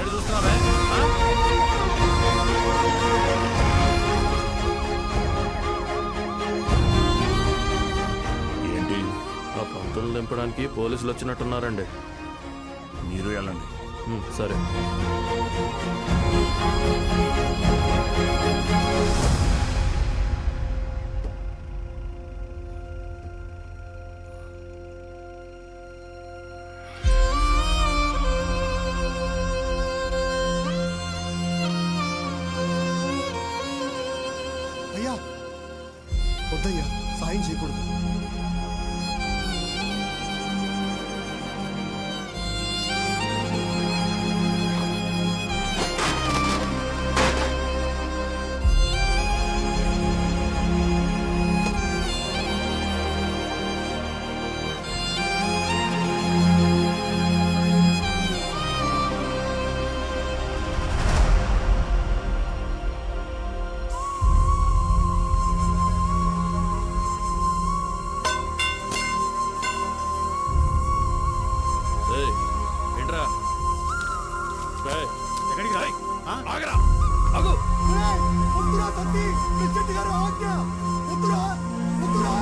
ఎక్కడ చూస్తున్నావే? ఏంటి? ఆ పంతులు దింపడానికి పోలీసులు వచ్చినట్టున్నారండి. మీరు వెళ్ళండి. సరే. అయ్యా వద్దయ్యా, సాయం చేయకూడదు. ఏంట్రా? ఎక్కడికి రాయ్? ఆగరా! ఆగు! వద్దురా తండ్రి, ప్రెసిడెంట్ గారు ఆజ్ఞ. వద్దురా, వద్దురా.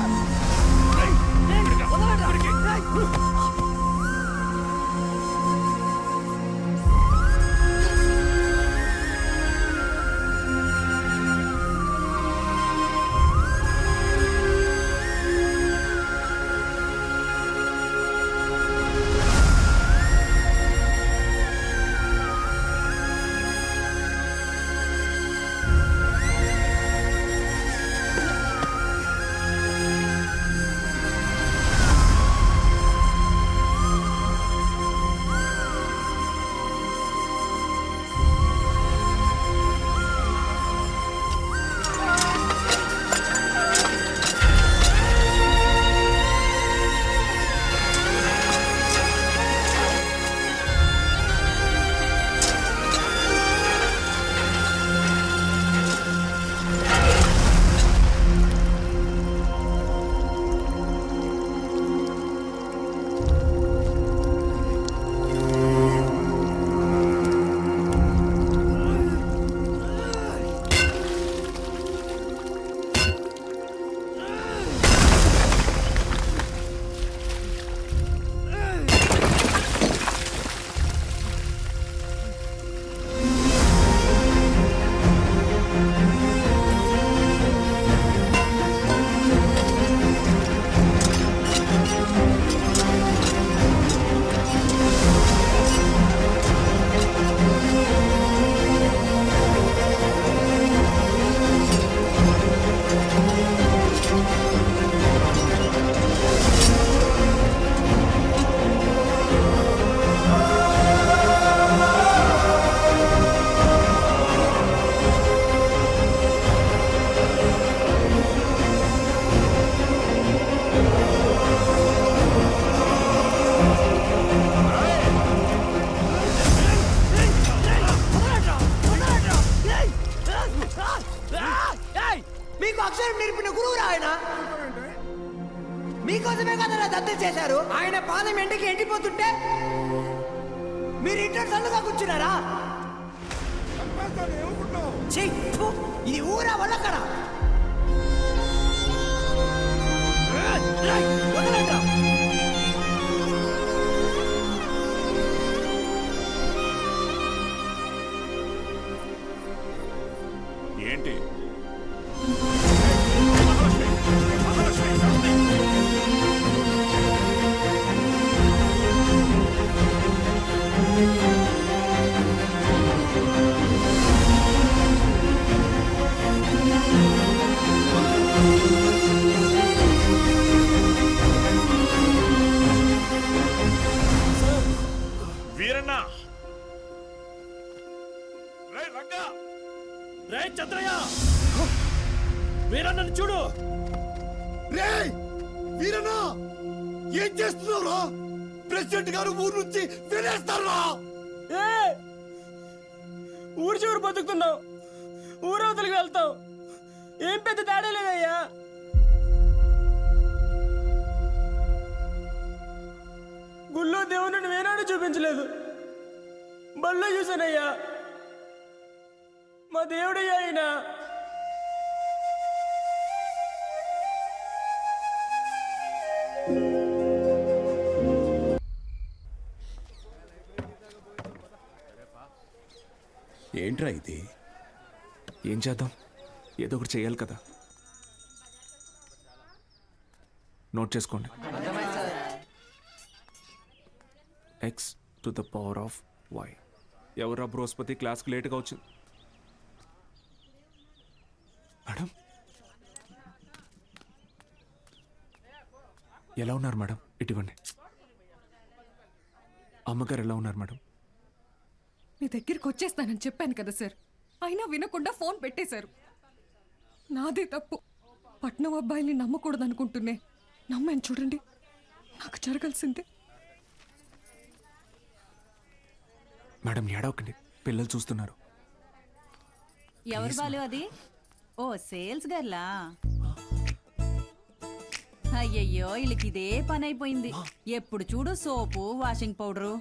మీకు అక్షరం నేర్పిన గురువు ఆయన. మీకోసమే కదా దత్తత చేశారు. ఆయన పాదం ఎండకి ఎండిపోతుంటే మీరు ఇంట్లో చల్లుగా కూర్చున్నారా? ఇది ఊరా వల్లకడ. ఏంటి? వీరన్న! రే రంగా! రే చంద్రయ్య! వీరన్నను చూడు! రే వీరన్నా, ఏం చేస్తున్నావురా? ప్రెసిడెంట్ గారు ఊరు నుంచి వెళ్ళేస్తారా? ఊరు చివరి బతుకుతున్నావు, ఊరవతలికి వెళ్తావు. ఏం పెద్ద తేడా లేదయ్యా. గుళ్ళో దేవుని వేనాడు చూపించలేదు. బల్లో చూసానయ్యా. మా దేవుడయ్యా ఆయన. ఏంట్రా ఇది? ఏం చేద్దాం, ఏదో ఒకటి చేయాలి కదా. నోట్ చేసుకోండి. X to the power of y. ఎవరా బృహస్పతి క్లాస్కి లేట్గా వచ్చింది? మేడం ఎలా ఉన్నారు మేడం? ఇటువంటి అమ్మగారు ఎలా ఉన్నారు మేడం? మీ దగ్గరికి వచ్చేస్తానని చెప్పాను కదా సార్, అయినా వినకుండా ఫోన్ పెట్టేశారు. నాదే తప్పు. పట్నం అబ్బాయిని నమ్మకూడదు అనుకుంటున్నే నమ్మాను. చూడండి, నాకు జరగాల్సిందే. మేడం ఏడవకండి, పిల్లలు చూస్తున్నారు. ఎవరు బాలు అది? ఓ సేల్స్ గర్లా? అయ్యయ్యో, వీళ్ళకి ఇదే పని అయిపోయింది. ఎప్పుడు చూడు సోపు, వాషింగ్ పౌడరు.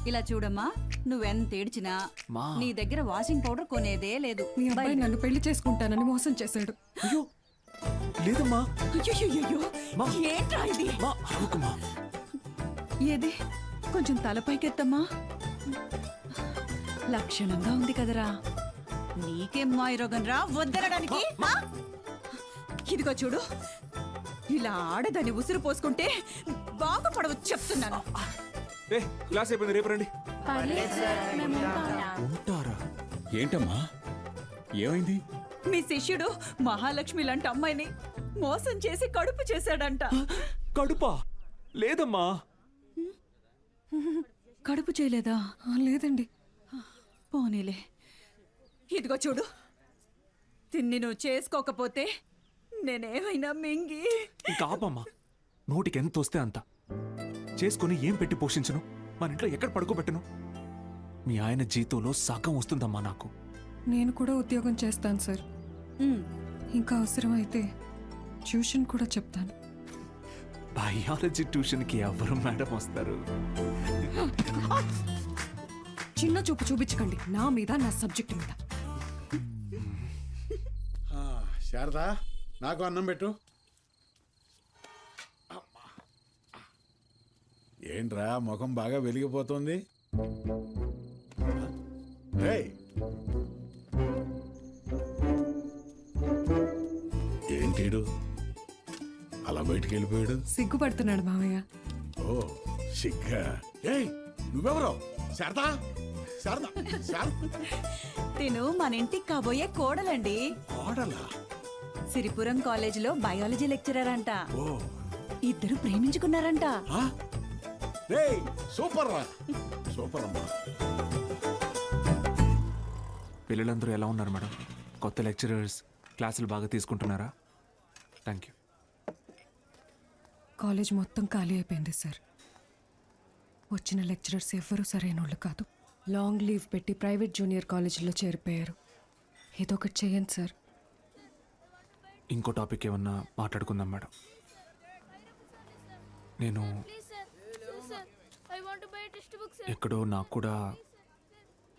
ఇలా చూడమ్మా, నువ్వెంత ఏడ్చినా మా. నీ దగ్గర వాషింగ్ పౌడర్ కొనేదే లేదు. మీ అబ్బాయి నన్ను పెళ్లి చేసుకుంటానని మోసం చేశాడు. అయ్యో లేదమ్మా. అయ్యయ్యయ్యో, మా. ఏంట్రా ఇది? మా అరవకమ్మా. ఏది కొంచెం తలపైకెత్తమ్మా. లక్షణంగా ఉంది కదరా. నీకేం మాయరోగం రా వద్దనడానికి? ఆ? ఇదిగో చూడు, ఇలా ఆడదని ఉసురు పోసుకుంటే బాగుపడవచ్చు చెప్తున్నాను. ఏ క్లాస్ అయిపోయింది, రేపు రండి. ఉంటారా? ఏంటమ్మా ఏమైంది? మీ శిష్యుడు మహాలక్ష్మి లాంటి అమ్మాయిని మోసం చేసి కడుపు చేశాడంట. కడుపా? లేదమ్మా. కడుపు చేయలేదా? లేదండి. పోనీలే. ఇదిగో చూడు, తిన్ని నువ్వు చేసుకోకపోతే నేనేమైనా మింగి. ఇంకా ఆపమ్మా. నోటికి ఎంత వస్తే అంత చేసుకుని ఏం పెట్టి పోషించను? మన ఇంట్లో ఎక్కడ పడుకోబెట్టను? మీ ఆయన జీతంలో సగం వస్తుందమ్మా నాకు. నేను కూడా ఉద్యోగం చేస్తాను సార్. ఇంకా అవసరమైతే ట్యూషన్ కూడా చెప్తాను. బయాలజీ ట్యూషన్కి ఎవరు మేడం వస్తారు? చిన్న చూపు చూపించకండి నా మీద, నా సబ్జెక్ట్ మీద. శారదా, నాకు అన్నం పెట్టు. ఏంట్రా ముఖం బాగా వెలిగిపోతుంది? రేయ్, ఏంటీడు అలా బయటికి వెళ్ళిపోయాడు? సిగ్గుపడుతున్నాడు మావయ్య. ఓ సిగ్గా. ఏయ్ నువ్వెవరో? శారదా, శారదా, తిను మన ఇంటికి కాబోయే కోడలండి. కోడలా? సిరిపురం కాలేజీలో బయాలజీ లెక్చరర్ అంట. ఓ, ఇద్దరు ప్రేమించుకున్నారంట. రేయ్ సూపర్ రా, సూపర్ అమ్మా. పిల్లలందరూ ఎలా ఉన్నారు మేడం? కొత్త లెక్చరర్స్ క్లాసులు బాగా తీసుకుంటున్నారా? Thank you. కాలేజ్ మొత్తం ఖాళీ అయిపోయింది సార్. వచ్చిన లెక్చరర్స్ ఎవ్వరూ సరైన వాళ్ళు కాదు. లాంగ్ లీవ్ పెట్టి ప్రైవేట్ జూనియర్ కాలేజీలో చేరిపోయారు. ఏదో ఒకటి చేయండి సార్. ఇంకో టాపిక్ ఏమన్నా మాట్లాడుకుందాం మేడం. నేను ఎక్కడో నాకు కూడా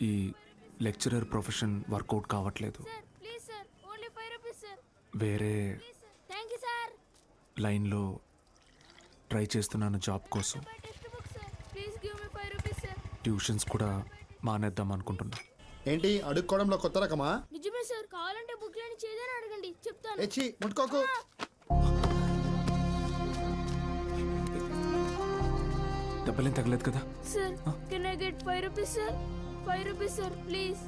ఈ లెక్చరర్ ప్రొఫెషన్ వర్కౌట్ కావట్లేదు. వేరే లైన్లో ట్రై చేస్తున్నాను జాబ్ కోసం. ట్యూషన్స్ కూడా మానేద్దాం అనుకుంటున్నా. ఏంటి అడుక్కోవడంలో కొత్త రకమా? నిజమే సార్, కావాలంటే బుక్ లేని చేదని అడగండి, చెప్తాను. ఎచ్చి ముట్టుకోకు. దెబ్బలేం తగలేదు కదా? Sir can I get 5 rupees sir? 5 rupees sir please.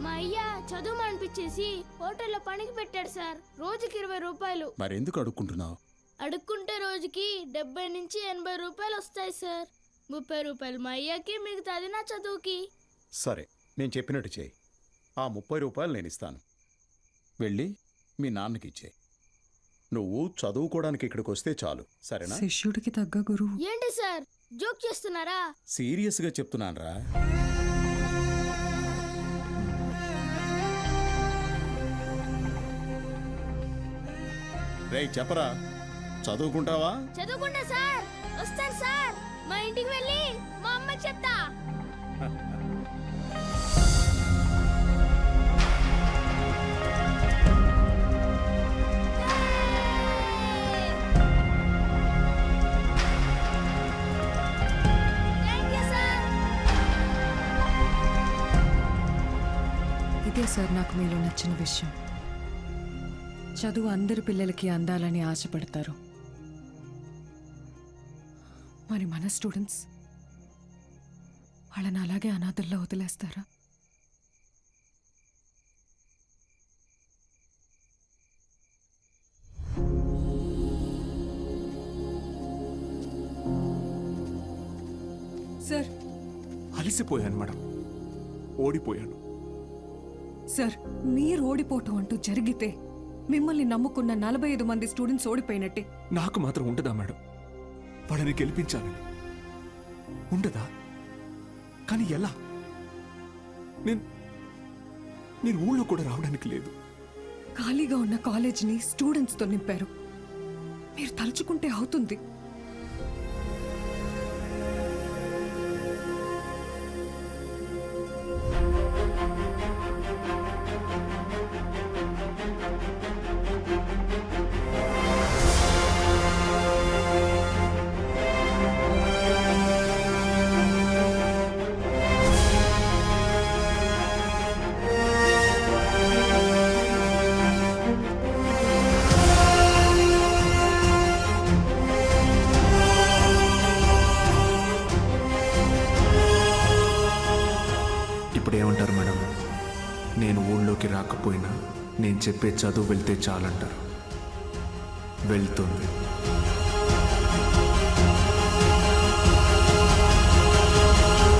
మా అయ్య చదువు అనిపించేసి హోటల్లో పనికి పెట్టాడు సార్. రోజుకి 20 రూపాయలు. మరెందుకు అడుక్కుంటున్నావు? అడుక్కుంటే రోజుకి 70 నుంచి 80 రూపాయలు వస్తాయి సార్. 30 రూపాయలు మా అయ్యకి, మిగతాది నా చదువుకి. సరే, నేను చెప్పినట్టు చేయి. ఆ 30 రూపాయలు నేను ఇస్తాను. వెళ్ళి మీ నాన్నకి ఇచ్చే. నువ్వు చదువుకోవడానికి ఇక్కడికి వస్తే చాలు, సరేనా? శిష్యుడికి తగ్గ గురువు. ఏంటి సార్ జోక్ చేస్తున్నారా? సీరియస్గా చెప్తున్నానురా. రేయ్ చెప్పరా, చదువుకుంటావా? చదువుకుంటా సార్. వస్తాను సార్. మా ఇంటికి వెళ్ళి మా అమ్మ వాళ్ళకి చెప్తా. Thank you, sir. ఇదే సార్ నాకు మీలో నచ్చిన విషయం. చదువు అందరి పిల్లలకి అందాలని ఆశపడతారు. మరి మన స్టూడెంట్స్ వాళ్ళని అలాగే అనాథల్లో వదిలేస్తారా? సార్ అలసిపోయాను మేడం, ఓడిపోయాను. సార్ మీరు ఓడిపోవటం అంటూ జరిగితే మిమ్మల్ని నమ్ముకున్న 45 మంది స్టూడెంట్స్ ఓడిపోయినట్టే. నాకు మాత్రం ఉండదా మేడం? వాళ్ళని గెలిపించాలని ఉండదా? కానీ ఎలా? నేను ఊళ్ళో కూడా రావడానికి లేదు. ఖాళీగా ఉన్న కాలేజీని స్టూడెంట్స్తో నింపారు. మీరు తలుచుకుంటే అవుతుంది. ఇప్పుడు ఏమంటారు మేడం? నేను ఊళ్ళోకి రాకపోయినా నేను చెప్పే చదువు వెళ్తే చాలంటారు. వెళ్తుంది.